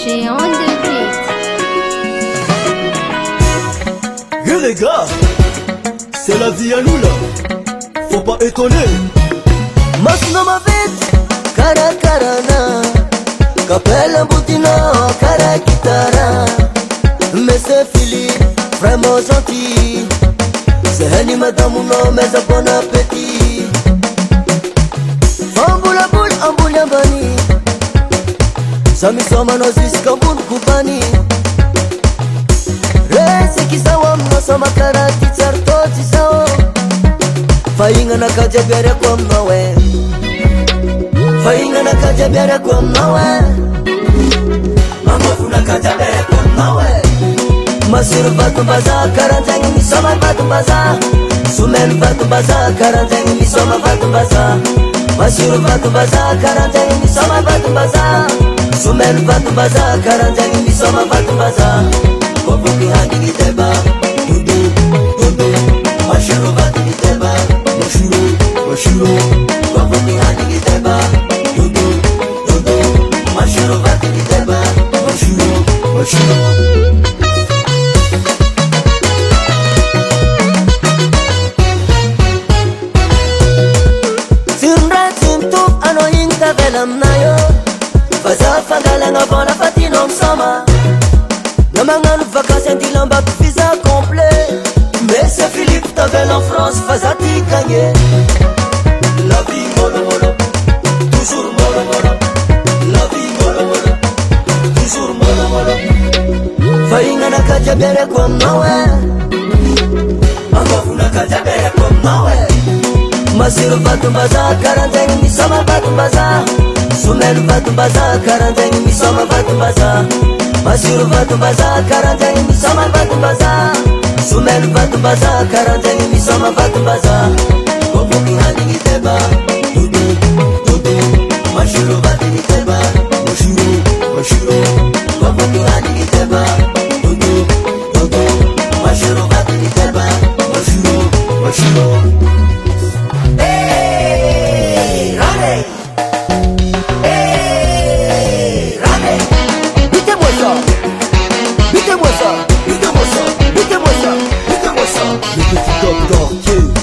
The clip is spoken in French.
DJ on the beat. Hey les gars, c'est la vie à nous là, faut pas étonner. Masno mavit, cara carana, capella boutino, cara guitara. Mais c'est Philippe, vraiment gentil. C'est Henny madame ou non, mais un bon appétit. Famboula boule, amboula bani. Sami soma no ziska bun kubani. Resi kisawam no sama karati tsarto tsao. Fainga na kaja biara kwa mnawe. Fainga na kaja biara kwa mnawe. Mama funa kaja biara kwa mnawe. Masir batu baza karanteng mi soma batu baza. Sumen batu baza karanteng mi soma batu baza. Masir batu baza karanteng mi soma batu baza. Sumen batu baza karanteng mi soma batu baza. Kopo ki handi giteba. Dudu dudu. Masir batu giteba. Mashuro mashuro. Kopo ki handi giteba. Dudu dudu. Masir batu giteba. Mashuro mashuro. Faza fangalanga bona fatino msama. Namanganu vacances ndilamba visa complet. Mais c'est Philippe Tavel en France, faza ti gagné. La vie molo molo, toujours molo molo. La vie molo molo, toujours molo molo. Fainga na kaja bere kwa mnawe. Angofu na kaja bere kwa mnawe. Masiru vatu baza, karanteng mi sama vatu baza. Sumen vatu baza, karanteng mi sama vatu baza. Masiru vatu baza, karanteng mi sama vatu baza. Sumen vatu baza, karanteng mi sama vatu baza. Kopo ki handi giteba. Dudu, dudu. Masiru vatu giteba. Mashuro, mashuro. Kopo ki handi giteba. Dudu, dudu. Masiru vatu giteba. Mashuro, mashuro. Le petit docteur, yeah.